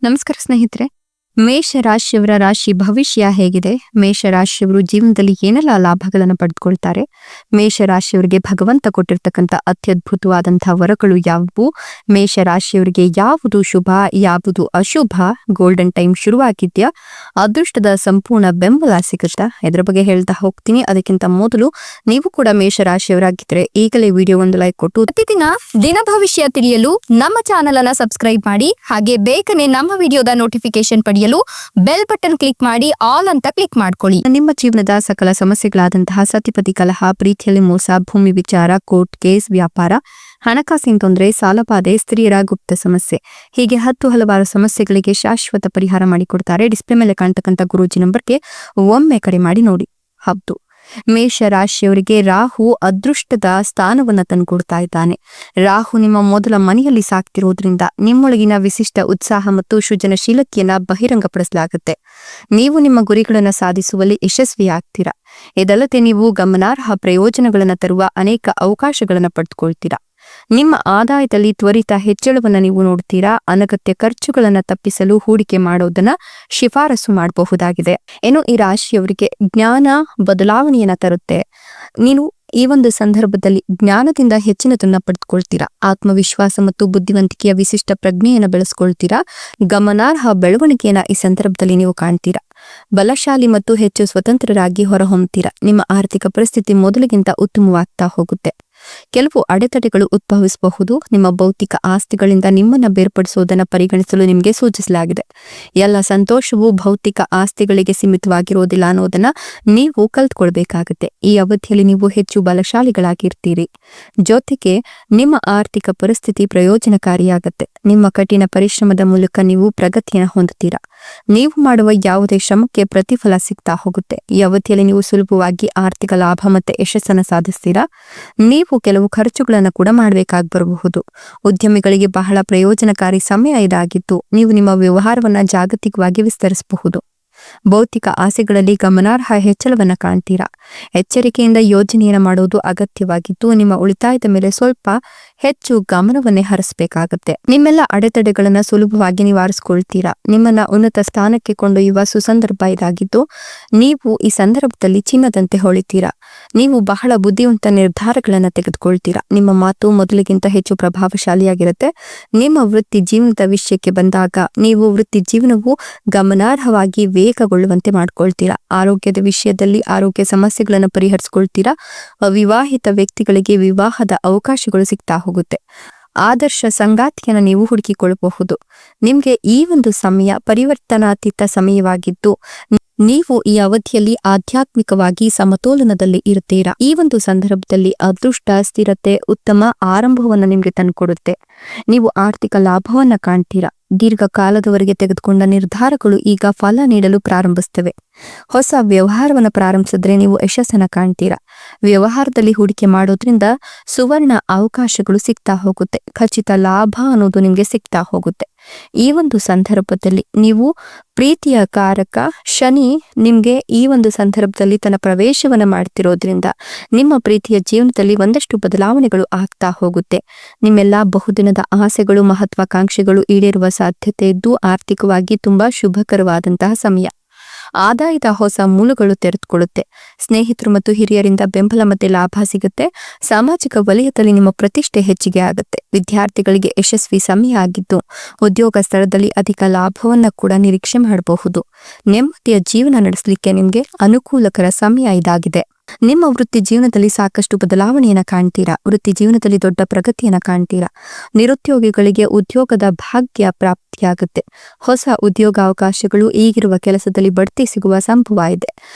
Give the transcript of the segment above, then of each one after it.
ನಮಸ್ಕಾರ ಸ್ನೇಹಿತರೆ. ಮೇಷರಾಶಿಯವರ ರಾಶಿ ಭವಿಷ್ಯ ಹೇಗಿದೆ? ಮೇಷರಾಶಿಯವರು ಜೀವನದಲ್ಲಿ ಏನೆಲ್ಲ ಲಾಭಗಳನ್ನು ಪಡೆದುಕೊಳ್ತಾರೆ? ಮೇಷರಾಶಿಯವರಿಗೆ ಭಗವಂತ ಕೊಟ್ಟಿರ್ತಕ್ಕಂಥ ಅತ್ಯದ್ಭುತವಾದಂತಹ ವರಗಳು ಯಾವುವು? ಮೇಷರಾಶಿಯವರಿಗೆ ಯಾವುದು ಶುಭ, ಯಾವುದು ಅಶುಭ? ಗೋಲ್ಡನ್ ಟೈಮ್ ಶುರುವಾಗಿದ್ಯಾ? ಅದೃಷ್ಟದ ಸಂಪೂರ್ಣ ಬೆಂಬಲ ಸಿಗುತ್ತಾ? ಇದರ ಬಗ್ಗೆ ಹೇಳ್ತಾ ಹೋಗ್ತೀನಿ. ಅದಕ್ಕಿಂತ ಮೊದಲು ನೀವು ಕೂಡ ಮೇಷರಾಶಿಯವರಾಗಿದ್ದರೆ ಈಗಲೇ ವಿಡಿಯೋ ಒಂದು ಲೈಕ್ ಕೊಟ್ಟು ಪ್ರತಿದಿನ ದಿನ ಭವಿಷ್ಯ ತಿಳಿಯಲು ನಮ್ಮ ಚಾನೆಲ್ ಅನ್ನ ಸಬ್ಸ್ಕ್ರೈಬ್ ಮಾಡಿ. ಹಾಗೆ ಬೇಗನೆ ನಮ್ಮ ವಿಡಿಯೋದ ನೋಟಿಫಿಕೇಶನ್ ಪಡೆಯಲು ಬೆಲ್ ಬಟನ್ ಕ್ಲಿಕ್ ಮಾಡಿ ಆಲ್ ಅಂತ ಕ್ಲಿಕ್ ಮಾಡ್ಕೊಳ್ಳಿ. ನಿಮ್ಮ ಜೀವನದ ಸಕಲ ಸಮಸ್ಯೆಗಳಾದಂತಹ ಸತಿಪತಿ ಕಲಹ, ಪ್ರೀತಿಯಲ್ಲಿ ಮೋಸ, ಭೂಮಿ ವಿಚಾರ, ಕೋರ್ಟ್ ಕೇಸ್, ವ್ಯಾಪಾರ, ಹಣಕಾಸಿನ ತೊಂದರೆ, ಸಾಲಬಾಧೆ, ಸ್ತ್ರೀಯರ ಗುಪ್ತ ಸಮಸ್ಯೆ, ಹೀಗೆ ಹಲವಾರು ಸಮಸ್ಯೆಗಳಿಗೆ ಶಾಶ್ವತ ಪರಿಹಾರ ಮಾಡಿಕೊಡ್ತಾರೆ. ಡಿಸ್ಪ್ಲೇ ಮೇಲೆ ಕಾಣ್ತಕ್ಕಂಥ ಗುರೂಜಿ ನಂಬರ್ಗೆ ಒಮ್ಮೆ ಕರೆ ಮಾಡಿ ನೋಡಿ. ಹೌದು, ಮೇಷರಾಶಿಯವರಿಗೆ ರಾಹು ಅದೃಷ್ಟದ ಸ್ಥಾನವನ್ನ ತಂದುಕೊಡ್ತಾ ಇದ್ದಾನೆ. ರಾಹು ನಿಮ್ಮ ಮೊದಲ ಮನೆಯಲ್ಲಿ ಸಾಕ್ತಿರೋದ್ರಿಂದ ನಿಮ್ಮೊಳಗಿನ ವಿಶಿಷ್ಟ ಉತ್ಸಾಹ ಮತ್ತು ಸೃಜನಶೀಲತೆಯನ್ನ ಬಹಿರಂಗಪಡಿಸಲಾಗುತ್ತೆ. ನೀವು ನಿಮ್ಮ ಗುರಿಗಳನ್ನು ಸಾಧಿಸುವಲ್ಲಿ ಯಶಸ್ವಿಯಾಗ್ತೀರಾ. ಇದಲ್ಲದೆ ನೀವು ಗಮನಾರ್ಹ ಪ್ರಯೋಜನಗಳನ್ನು ತರುವ ಅನೇಕ ಅವಕಾಶಗಳನ್ನು ಪಡೆದುಕೊಳ್ತೀರಾ. ನಿಮ್ಮ ಆದಾಯದಲ್ಲಿ ತ್ವರಿತ ಹೆಚ್ಚಳವನ್ನು ನೀವು ನೋಡ್ತೀರಾ. ಅನಗತ್ಯ ಖರ್ಚುಗಳನ್ನು ತಪ್ಪಿಸಲು ಹೂಡಿಕೆ ಮಾಡೋದನ್ನ ಶಿಫಾರಸು ಮಾಡಬಹುದಾಗಿದೆ. ಇನ್ನು ಈ ರಾಶಿಯವರಿಗೆ ಜ್ಞಾನ ಬದಲಾವಣೆಯನ್ನ ತರುತ್ತೆ. ನೀನು ಈ ಒಂದು ಸಂದರ್ಭದಲ್ಲಿ ಜ್ಞಾನದಿಂದ ಹೆಚ್ಚಿನದನ್ನ ಪಡೆದುಕೊಳ್ತೀರಾ. ಆತ್ಮವಿಶ್ವಾಸ ಮತ್ತು ಬುದ್ಧಿವಂತಿಕೆಯ ವಿಶಿಷ್ಟ ಪ್ರಜ್ಞೆಯನ್ನು ಬೆಳೆಸ್ಕೊಳ್ತೀರಾ. ಗಮನಾರ್ಹ ಬೆಳವಣಿಗೆಯನ್ನ ಈ ಸಂದರ್ಭದಲ್ಲಿ ನೀವು ಕಾಣ್ತೀರಾ. ಬಲಶಾಲಿ ಮತ್ತು ಹೆಚ್ಚು ಸ್ವತಂತ್ರರಾಗಿ ಹೊರಹೊಮ್ಮತೀರಾ. ನಿಮ್ಮ ಆರ್ಥಿಕ ಪರಿಸ್ಥಿತಿ ಮೊದಲಿಗಿಂತ ಉತ್ತಮವಾಗ್ತಾ ಹೋಗುತ್ತೆ. ಕೆಲವು ಅಡೆತಡೆಗಳು ಉದ್ಭವಿಸಬಹುದು. ನಿಮ್ಮ ಭೌತಿಕ ಆಸ್ತಿಗಳಿಂದ ನಿಮ್ಮನ್ನ ಬೇರ್ಪಡಿಸುವುದನ್ನು ಪರಿಗಣಿಸಲು ನಿಮಗೆ ಸೂಚಿಸಲಾಗಿದೆ. ಎಲ್ಲ ಸಂತೋಷವು ಭೌತಿಕ ಆಸ್ತಿಗಳಿಗೆ ಸೀಮಿತವಾಗಿರೋದಿಲ್ಲ ಅನ್ನೋದನ್ನ ನೀವು ಕಲ್ತ್ಕೊಳ್ಬೇಕಾಗುತ್ತೆ. ಈ ಅವಧಿಯಲ್ಲಿ ನೀವು ಹೆಚ್ಚು ಬಲಶಾಲಿಗಳಾಗಿರ್ತೀರಿ. ಜೊತೆಗೆ ನಿಮ್ಮ ಆರ್ಥಿಕ ಪರಿಸ್ಥಿತಿ ಪ್ರಯೋಜನಕಾರಿಯಾಗುತ್ತೆ. ನಿಮ್ಮ ಕಠಿಣ ಪರಿಶ್ರಮದ ಮೂಲಕ ನೀವು ಪ್ರಗತಿಯನ್ನು ಹೊಂದುತ್ತೀರಾ. ನೀವು ಮಾಡುವ ಯಾವುದೇ ಶ್ರಮಕ್ಕೆ ಪ್ರತಿಫಲ ಸಿಗ್ತಾ ಹೋಗುತ್ತೆ. ಈ ಅವಧಿಯಲ್ಲಿ ನೀವು ಸುಲಭವಾಗಿ ಆರ್ಥಿಕ ಲಾಭ ಮತ್ತೆ ಯಶಸ್ಸನ್ನು ಸಾಧಿಸ್ತೀರಾ. ನೀವು ಕೆಲವು ಖರ್ಚುಗಳನ್ನು ಕೂಡ ಮಾಡಬೇಕಾಗಿ ಬರಬಹುದು. ಉದ್ಯಮಿಗಳಿಗೆ ಬಹಳ ಪ್ರಯೋಜನಕಾರಿ ಸಮಯ ಇದಾಗಿದ್ದು ನೀವು ನಿಮ್ಮ ವ್ಯವಹಾರವನ್ನ ಜಾಗತಿಕವಾಗಿ ವಿಸ್ತರಿಸಬಹುದು. ಭೌತಿಕ ಆಸೆಗಳಲ್ಲಿ ಗಮನಾರ್ಹ ಹೆಚ್ಚಳವನ್ನ ಕಾಣ್ತೀರಾ. ಎಚ್ಚರಿಕೆಯಿಂದ ಯೋಜನೆಯನ್ನು ಮಾಡೋದು ಅಗತ್ಯವಾಗಿದ್ದು ನಿಮ್ಮ ಉಳಿತಾಯದ ಮೇಲೆ ಸ್ವಲ್ಪ ಹೆಚ್ಚು ಗಮನವನ್ನೇ ಹರಿಸಬೇಕಾಗುತ್ತೆ. ನಿಮ್ಮೆಲ್ಲ ಅಡೆತಡೆಗಳನ್ನ ಸುಲಭವಾಗಿ ನಿವಾರಿಸಿಕೊಳ್ತೀರಾ. ನಿಮ್ಮನ್ನ ಉನ್ನತ ಸ್ಥಾನಕ್ಕೆ ಕೊಂಡೊಯ್ಯುವ ಸುಸಂದರ್ಭ ಇದಾಗಿದ್ದು ನೀವು ಈ ಸಂದರ್ಭದಲ್ಲಿ ಚಿನ್ನದಂತೆ ಹೊಳಿತೀರಾ. ನೀವು ಬಹಳ ಬುದ್ಧಿವಂತ ನಿರ್ಧಾರಗಳನ್ನು ತೆಗೆದುಕೊಳ್ತೀರಾ. ನಿಮ್ಮ ಮಾತು ಮೊದಲಿಗಿಂತ ಹೆಚ್ಚು ಪ್ರಭಾವಶಾಲಿಯಾಗಿರುತ್ತೆ. ನಿಮ್ಮ ವೃತ್ತಿ ಜೀವನದ ವಿಷಯಕ್ಕೆ ಬಂದಾಗ ನೀವು ವೃತ್ತಿ ಜೀವನವು ಗಮನಾರ್ಹವಾಗಿ ವೇಗಗೊಳ್ಳುವಂತೆ ಮಾಡ್ಕೊಳ್ತೀರಾ. ಆರೋಗ್ಯದ ವಿಷಯದಲ್ಲಿ ಆರೋಗ್ಯ ಸಮಸ್ಯೆಗಳನ್ನು ಪರಿಹರಿಸಿಕೊಳ್ತೀರಾ. ಅವಿವಾಹಿತ ವ್ಯಕ್ತಿಗಳಿಗೆ ವಿವಾಹದ ಅವಕಾಶಗಳು ಸಿಗ್ತಾ ಹೋಗುತ್ತೆ. ಆದರ್ಶ ಸಂಗಾತಿಯನ್ನು ನೀವು ಹುಡುಕಿಕೊಳ್ಳಬಹುದು. ನಿಮ್ಗೆ ಈ ಒಂದು ಸಮಯ ಪರಿವರ್ತನಾತೀತ ಸಮಯವಾಗಿದ್ದು ನೀವು ಈ ಅವಧಿಯಲ್ಲಿ ಆಧ್ಯಾತ್ಮಿಕವಾಗಿ ಸಮತೋಲನದಲ್ಲಿ ಇರುತ್ತೀರಾ. ಈ ಒಂದು ಸಂದರ್ಭದಲ್ಲಿ ಅದೃಷ್ಟ, ಸ್ಥಿರತೆ, ಉತ್ತಮ ಆರಂಭವನ್ನು ನಿಮ್ಗೆ ತಂದುಕೊಡುತ್ತೆ. ನೀವು ಆರ್ಥಿಕ ಲಾಭವನ್ನ ಕಾಣ್ತೀರಾ. ದೀರ್ಘಕಾಲದವರೆಗೆ ತೆಗೆದುಕೊಂಡ ನಿರ್ಧಾರಗಳು ಈಗ ಫಲ ನೀಡಲು ಪ್ರಾರಂಭಿಸ್ತವೆ. ಹೊಸ ವ್ಯವಹಾರವನ್ನು ಪ್ರಾರಂಭಿಸಿದ್ರೆ ನೀವು ಯಶಸ್ಸನ್ನ ಕಾಣ್ತೀರಾ. ವ್ಯವಹಾರದಲ್ಲಿ ಹೂಡಿಕೆ ಮಾಡೋದ್ರಿಂದ ಸುವರ್ಣ ಅವಕಾಶಗಳು ಸಿಗ್ತಾ ಹೋಗುತ್ತೆ. ಖಚಿತ ಲಾಭ ಅನ್ನೋದು ನಿಮ್ಗೆ ಸಿಗ್ತಾ ಹೋಗುತ್ತೆ. ಈ ಒಂದು ಸಂದರ್ಭದಲ್ಲಿ ನೀವು ಪ್ರೀತಿಯ ಕಾರಕ ಶನಿ ನಿಮ್ಗೆ ಈ ಒಂದು ಸಂದರ್ಭದಲ್ಲಿ ತನ್ನ ಪ್ರವೇಶವನ್ನ ಮಾಡ್ತಿರೋದ್ರಿಂದ ನಿಮ್ಮ ಪ್ರೀತಿಯ ಜೀವನದಲ್ಲಿ ಒಂದಷ್ಟು ಬದಲಾವಣೆಗಳು ಆಗ್ತಾ ಹೋಗುತ್ತೆ. ನಿಮ್ಮೆಲ್ಲಾ ಬಹುದಿನದ ಆಸೆಗಳು, ಮಹತ್ವಾಕಾಂಕ್ಷೆಗಳು ಈಡೇರುವ ಸಾಧ್ಯತೆ ಇದ್ದು ಆರ್ಥಿಕವಾಗಿ ತುಂಬಾ ಶುಭಕರವಾದಂತಹ ಸಮಯ. ಆದಾಯದ ಹೊಸ ಮೂಲಗಳು ತೆರೆದುಕೊಳ್ಳುತ್ತೆ. ಸ್ನೇಹಿತರು ಮತ್ತು ಹಿರಿಯರಿಂದ ಬೆಂಬಲ ಮತ್ತೆ ಲಾಭ ಸಿಗುತ್ತೆ. ಸಾಮಾಜಿಕ ವಲಯದಲ್ಲಿ ನಿಮ್ಮ ಪ್ರತಿಷ್ಠೆ ಹೆಚ್ಚಿಗೆ ಆಗುತ್ತೆ. ವಿದ್ಯಾರ್ಥಿಗಳಿಗೆ ಯಶಸ್ವಿ ಸಮಯ ಆಗಿದ್ದು ಉದ್ಯೋಗ ಸ್ಥಳದಲ್ಲಿ ಅಧಿಕ ಲಾಭವನ್ನ ಕೂಡ ನಿರೀಕ್ಷೆ ಮಾಡಬಹುದು. ನೆಮ್ಮದಿಯ ಜೀವನ ನಡೆಸಲಿಕ್ಕೆ ನಿಮ್ಗೆ ಅನುಕೂಲಕರ ಸಮಯ ಇದಾಗಿದೆ. ನಿಮ್ಮ ವೃತ್ತಿ ಜೀವನದಲ್ಲಿ ಸಾಕಷ್ಟು ಬದಲಾವಣೆಯನ್ನ ಕಾಣ್ತೀರಾ. ವೃತ್ತಿ ಜೀವನದಲ್ಲಿ ದೊಡ್ಡ ಪ್ರಗತಿಯನ್ನ ಕಾಣ್ತೀರಾ. ನಿರುದ್ಯೋಗಿಗಳಿಗೆ ಉದ್ಯೋಗದ ಭಾಗ್ಯ ಪ್ರಾಪ್ತಿಯಾಗುತ್ತೆ. ಹೊಸ ಉದ್ಯೋಗ ಅವಕಾಶಗಳು, ಈಗಿರುವ ಕೆಲಸದಲ್ಲಿ ಬಡ್ತಿ ಸಿಗುವ ಸಂಭವ ಇದೆ.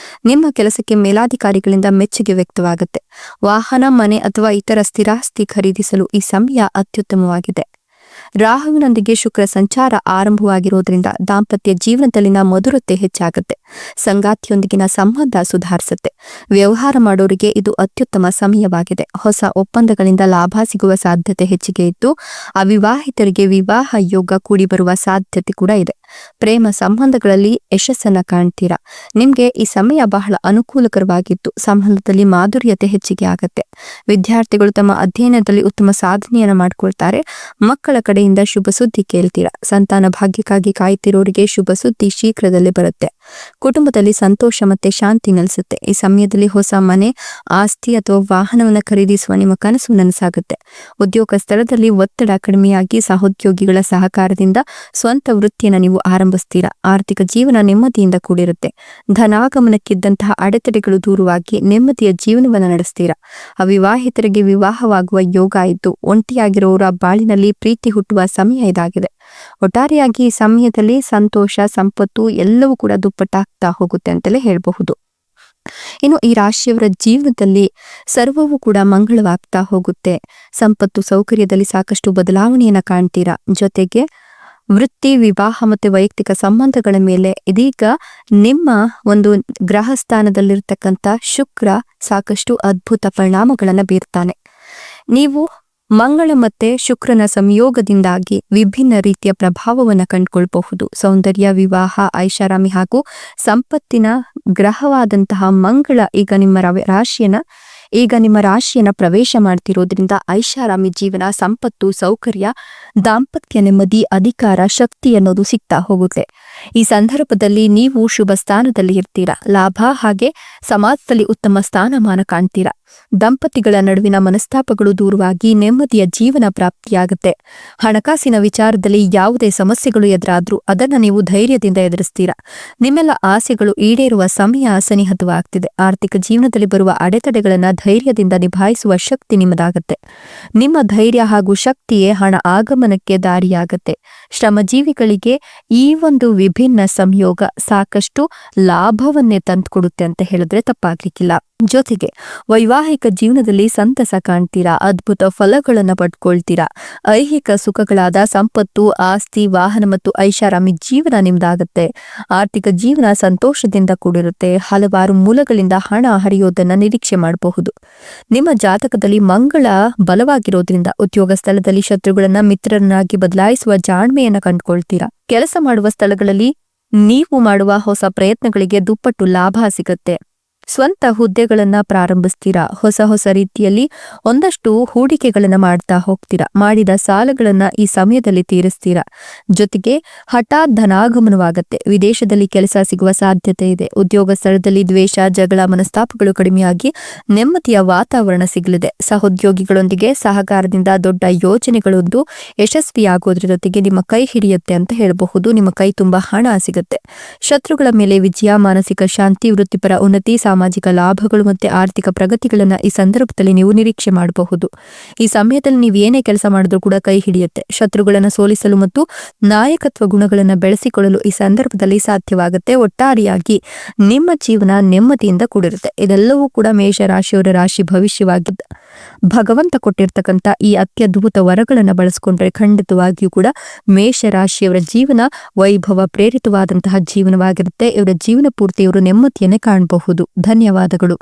ನಿಮ್ಮ ಕೆಲಸಕ್ಕೆ ಮೇಲಾಧಿಕಾರಿಗಳಿಂದ ಮೆಚ್ಚುಗೆ ವ್ಯಕ್ತವಾಗುತ್ತೆ. ವಾಹನ, ಮನೆ ಅಥವಾ ಇತರ ಸ್ಥಿರಾಸ್ತಿ ಖರೀದಿಸಲು ಈ ಸಮಯ ಅತ್ಯುತ್ತಮವಾಗಿದೆ. ರಾಹುವಿನೊಂದಿಗೆ ಶುಕ್ರ ಸಂಚಾರ ಆರಂಭವಾಗಿರೋದ್ರಿಂದ ದಾಂಪತ್ಯ ಜೀವನದಲ್ಲಿನ ಮಧುರತೆ ಹೆಚ್ಚಾಗುತ್ತೆ. ಸಂಗಾತಿಯೊಂದಿಗಿನ ಸಂಬಂಧ ಸುಧಾರಿಸುತ್ತೆ. ವ್ಯವಹಾರ ಮಾಡೋರಿಗೆ ಇದು ಅತ್ಯುತ್ತಮ ಸಮಯವಾಗಿದೆ. ಹೊಸ ಒಪ್ಪಂದಗಳಿಂದ ಲಾಭ ಸಿಗುವ ಸಾಧ್ಯತೆ ಹೆಚ್ಚಿಗೆ ಇದ್ದು ಅವಿವಾಹಿತರಿಗೆ ವಿವಾಹ ಯೋಗ ಕೂಡಿ ಬರುವ ಸಾಧ್ಯತೆ ಕೂಡ ಇದೆ. ಪ್ರೇಮ ಸಂಬಂಧಗಳಲ್ಲಿ ಯಶಸ್ಸನ್ನ ಕಾಣ್ತೀರಾ. ನಿಮ್ಗೆ ಈ ಸಮಯ ಬಹಳ ಅನುಕೂಲಕರವಾಗಿದ್ದು ಸಂಬಂಧದಲ್ಲಿ ಮಾಧುರ್ಯತೆ ಹೆಚ್ಚಿಗೆ ಆಗತ್ತೆ. ವಿದ್ಯಾರ್ಥಿಗಳು ತಮ್ಮ ಅಧ್ಯಯನದಲ್ಲಿ ಉತ್ತಮ ಸಾಧನೆಯನ್ನು ಮಾಡ್ಕೊಳ್ತಾರೆ. ಮಕ್ಕಳ ಕಡೆ ಕಡೆಯಿಂದ ಶುಭ ಸುದ್ದಿ ಕೇಳ್ತೀರಾ. ಸಂತಾನ ಭಾಗ್ಯಕ್ಕಾಗಿ ಕಾಯ್ತಿರೋರಿಗೆ ಶುಭ ಸುದ್ದಿ ಶೀಘ್ರದಲ್ಲೇ ಬರುತ್ತೆ. ಕುಟುಂಬದಲ್ಲಿ ಸಂತೋಷ ಮತ್ತೆ ಶಾಂತಿ ನೆಲೆಸುತ್ತೆ. ಈ ಸಮಯದಲ್ಲಿ ಹೊಸ ಮನೆ, ಆಸ್ತಿ ಅಥವಾ ವಾಹನವನ್ನು ಖರೀದಿಸುವ ನಿಮ್ಮ ಕನಸು ನನಸಾಗುತ್ತೆ. ಉದ್ಯೋಗ ಸ್ಥಳದಲ್ಲಿ ಒತ್ತಡ ಕಡಿಮೆಯಾಗಿ ಸಹೋದ್ಯೋಗಿಗಳ ಸಹಕಾರದಿಂದ ಸ್ವಂತ ವೃತ್ತಿಯನ್ನು ನೀವು ಆರಂಭಿಸ್ತೀರಾ. ಆರ್ಥಿಕ ಜೀವನ ನೆಮ್ಮದಿಯಿಂದ ಕೂಡಿರುತ್ತೆ. ಧನಾಗಮನಕ್ಕಿದ್ದಂತಹ ಅಡೆತಡೆಗಳು ದೂರವಾಗಿ ನೆಮ್ಮದಿಯ ಜೀವನವನ್ನು ನಡೆಸ್ತೀರಾ. ಅವಿವಾಹಿತರಿಗೆ ವಿವಾಹವಾಗುವ ಯೋಗ ಇದ್ದು ಒಂಟಿಯಾಗಿರೋರ ಬಾಳಿನಲ್ಲಿ ಪ್ರೀತಿ ಹುಟ್ಟುವ ಸಮಯ ಇದಾಗಿದೆ. ಒಟ್ಟಾರೆಯಾಗಿ ಈ ಸಮಯದಲ್ಲಿ ಸಂತೋಷ, ಸಂಪತ್ತು ಎಲ್ಲವೂ ಕೂಡ ದುಪ್ಪಟ್ಟಾಗ್ತಾ ಹೋಗುತ್ತೆ ಅಂತಲೇ ಹೇಳಬಹುದು. ಇನ್ನು ಈ ರಾಶಿಯವರ ಜೀವನದಲ್ಲಿ ಸರ್ವವೂ ಕೂಡ ಮಂಗಳವಾಗ್ತಾ ಹೋಗುತ್ತೆ. ಸಂಪತ್ತು, ಸೌಕರ್ಯದಲ್ಲಿ ಸಾಕಷ್ಟು ಬದಲಾವಣೆಯನ್ನ ಕಾಣ್ತೀರಾ. ಜೊತೆಗೆ ವೃತ್ತಿ, ವಿವಾಹ ಮತ್ತೆ ವೈಯಕ್ತಿಕ ಸಂಬಂಧಗಳ ಮೇಲೆ ಇದೀಗ ನಿಮ್ಮ ಒಂದು ಗ್ರಹ ಸ್ಥಾನದಲ್ಲಿರ್ತಕ್ಕಂಥ ಶುಕ್ರ ಸಾಕಷ್ಟು ಅದ್ಭುತ ಪರಿಣಾಮಗಳನ್ನು ಬೀರ್ತಾನೆ. ನೀವು ಮಂಗಳ ಮತ್ತೆ ಶುಕ್ರನ ಸಂಯೋಗದಿಂದಾಗಿ ವಿಭಿನ್ನ ರೀತಿಯ ಪ್ರಭಾವವನ್ನು ಕಂಡುಕೊಳ್ಬಹುದು. ಸೌಂದರ್ಯ, ವಿವಾಹ, ಐಷಾರಾಮಿ ಹಾಗೂ ಸಂಪತ್ತಿನ ಗ್ರಹವಾದಂತಹ ಮಂಗಳ ಈಗ ನಿಮ್ಮ ರಾಶಿಯನ್ನ ಪ್ರವೇಶ ಮಾಡ್ತಿರೋದ್ರಿಂದ ಐಷಾರಾಮಿ ಜೀವನ, ಸಂಪತ್ತು, ಸೌಕರ್ಯ, ದಾಂಪತ್ಯ ನೆಮ್ಮದಿ, ಅಧಿಕಾರ, ಶಕ್ತಿ ಅನ್ನೋದು ಸಿಗ್ತಾ ಹೋಗುತ್ತೆ. ಈ ಸಂದರ್ಭದಲ್ಲಿ ನೀವು ಶುಭ ಸ್ಥಾನದಲ್ಲಿ ಇರ್ತೀರಾ. ಲಾಭ ಹಾಗೆ ಸಮಾಜದಲ್ಲಿ ಉತ್ತಮ ಸ್ಥಾನಮಾನ ಕಾಣ್ತೀರಾ. ದಂಪತಿಗಳ ನಡುವಿನ ಮನಸ್ತಾಪಗಳು ದೂರವಾಗಿ ನೆಮ್ಮದಿಯ ಜೀವನ ಪ್ರಾಪ್ತಿಯಾಗುತ್ತೆ. ಹಣಕಾಸಿನ ವಿಚಾರದಲ್ಲಿ ಯಾವುದೇ ಸಮಸ್ಯೆಗಳು ಎದುರಾದ್ರೂ ಅದನ್ನ ನೀವು ಧೈರ್ಯದಿಂದ ಎದುರಿಸ್ತೀರಾ. ನಿಮ್ಮೆಲ್ಲ ಆಸೆಗಳು ಈಡೇರುವ ಸಮಯ ಸನ್ನಿಹಿತವಾಗ್ತಿದೆ. ಆರ್ಥಿಕ ಜೀವನದಲ್ಲಿ ಬರುವ ಅಡೆತಡೆಗಳನ್ನ ಧೈರ್ಯದಿಂದ ನಿಭಾಯಿಸುವ ಶಕ್ತಿ ನಿಮ್ಮದಾಗತ್ತೆ. ನಿಮ್ಮ ಧೈರ್ಯ ಹಾಗೂ ಶಕ್ತಿಯೇ ಹಣ ಆಗಮನಕ್ಕೆ ದಾರಿಯಾಗತ್ತೆ. ಶ್ರಮಜೀವಿಗಳಿಗೆ ಈ ಒಂದು ವಿಭಿನ್ನ ಸಂಯೋಗ ಸಾಕಷ್ಟು ಲಾಭವನ್ನೇ ತಂದುಕೊಡುತ್ತೆ ಅಂತ ಹೇಳಿದ್ರೆ ತಪ್ಪಾಗ್ಲಿಕ್ಕಿಲ್ಲ. ಜೊತೆಗೆ ವೈವಾಹಿಕ ಜೀವನದಲ್ಲಿ ಸಂತಸ ಕಾಣ್ತೀರಾ. ಅದ್ಭುತ ಫಲಗಳನ್ನು ಪಡ್ಕೊಳ್ತೀರಾ. ಐಹಿಕ ಸುಖಗಳಾದ ಸಂಪತ್ತು, ಆಸ್ತಿ, ವಾಹನ ಮತ್ತು ಐಷಾರಾಮಿ ಜೀವನ ನಿಮ್ದಾಗತ್ತೆ. ಆರ್ಥಿಕ ಜೀವನ ಸಂತೋಷದಿಂದ ಕೂಡಿರುತ್ತೆ. ಹಲವಾರು ಮೂಲಗಳಿಂದ ಹಣ ಹರಿಯೋದನ್ನ ನಿರೀಕ್ಷೆ ಮಾಡಬಹುದು. ನಿಮ್ಮ ಜಾತಕದಲ್ಲಿ ಮಂಗಳ ಬಲವಾಗಿರೋದ್ರಿಂದ ಉದ್ಯೋಗ ಸ್ಥಳದಲ್ಲಿ ಶತ್ರುಗಳನ್ನ ಮಿತ್ರರನ್ನಾಗಿ ಬದಲಾಯಿಸುವ ಜಾಣ್ಮೆಯನ್ನ ಕಂಡುಕೊಳ್ತೀರಾ. ಕೆಲಸ ಮಾಡುವ ಸ್ಥಳಗಳಲ್ಲಿ ನೀವು ಮಾಡುವ ಹೊಸ ಪ್ರಯತ್ನಗಳಿಗೆ ದುಪ್ಪಟ್ಟು ಲಾಭ ಸಿಗುತ್ತೆ. ಸ್ವಂತ ಹುದ್ದೆಗಳನ್ನ ಪ್ರಾರಂಭಿಸ್ತೀರಾ. ಹೊಸ ರೀತಿಯಲ್ಲಿ ಒಂದಷ್ಟು ಹೂಡಿಕೆಗಳನ್ನ ಮಾಡ್ತಾ ಹೋಗ್ತೀರಾ. ಮಾಡಿದ ಸಾಲಗಳನ್ನ ಈ ಸಮಯದಲ್ಲಿ ತೀರಿಸ್ತೀರಾ. ಜೊತೆಗೆ ಹಠಾತ್ ಧನಾಗಮನವಾಗತ್ತೆ. ವಿದೇಶದಲ್ಲಿ ಕೆಲಸ ಸಿಗುವ ಸಾಧ್ಯತೆ ಇದೆ. ಉದ್ಯೋಗ ಸ್ಥಳದಲ್ಲಿ ದ್ವೇಷ, ಜಗಳ, ಮನಸ್ತಾಪಗಳು ಕಡಿಮೆಯಾಗಿ ನೆಮ್ಮದಿಯ ವಾತಾವರಣ ಸಿಗಲಿದೆ. ಸಹೋದ್ಯೋಗಿಗಳೊಂದಿಗೆ ಸಹಕಾರದಿಂದ ದೊಡ್ಡ ಯೋಜನೆಗಳೊಂದು ಯಶಸ್ವಿಯಾಗೋದ್ರ ಜೊತೆಗೆ ನಿಮ್ಮ ಕೈ ಹಿಡಿಯುತ್ತೆ ಅಂತ ಹೇಳಬಹುದು. ನಿಮ್ಮ ಕೈ ತುಂಬಾ ಹಣ ಸಿಗುತ್ತೆ. ಶತ್ರುಗಳ ಮೇಲೆ ವಿಜಯ, ಮಾನಸಿಕ ಶಾಂತಿ, ವೃತ್ತಿಪರ ಉನ್ನತಿ, ಸಾಮಾಜಿಕ ಲಾಭಗಳು ಮತ್ತೆ ಆರ್ಥಿಕ ಪ್ರಗತಿಗಳನ್ನ ಈ ಸಂದರ್ಭದಲ್ಲಿ ನೀವು ನಿರೀಕ್ಷೆ ಮಾಡಬಹುದು. ಈ ಸಮಯದಲ್ಲಿ ನೀವು ಏನೇ ಕೆಲಸ ಮಾಡಿದ್ರೂ ಕೂಡ ಕೈ ಹಿಡಿಯುತ್ತೆ. ಶತ್ರುಗಳನ್ನ ಸೋಲಿಸಲು ಮತ್ತು ನಾಯಕತ್ವ ಗುಣಗಳನ್ನು ಬೆಳೆಸಿಕೊಳ್ಳಲು ಈ ಸಂದರ್ಭದಲ್ಲಿ ಸಾಧ್ಯವಾಗುತ್ತೆ. ಒಟ್ಟಾರೆಯಾಗಿ ನಿಮ್ಮ ಜೀವನ ನೆಮ್ಮದಿಯಿಂದ ಕೂಡಿರುತ್ತೆ. ಇದೆಲ್ಲವೂ ಕೂಡ ಮೇಷರಾಶಿಯವರ ರಾಶಿ ಭವಿಷ್ಯವಾಗಿದ್ದ ಭಗವಂತ ಕೊಟ್ಟಿರ್ತಕ್ಕಂಥ ಈ ಅತ್ಯದ್ಭುತ ವರಗಳನ್ನು ಬಳಸಿಕೊಂಡ್ರೆ ಖಂಡಿತವಾಗಿಯೂ ಕೂಡ ಮೇಷರಾಶಿಯವರ ಜೀವನ ವೈಭವ ಪ್ರೇರಿತವಾದಂತಹ ಜೀವನವಾಗಿರುತ್ತೆ. ಇವರ ಜೀವನ ಪೂರ್ತಿ ಇವರು ನೆಮ್ಮದಿಯನ್ನೇ ಕಾಣಬಹುದು. ಧನ್ಯವಾದಗಳು.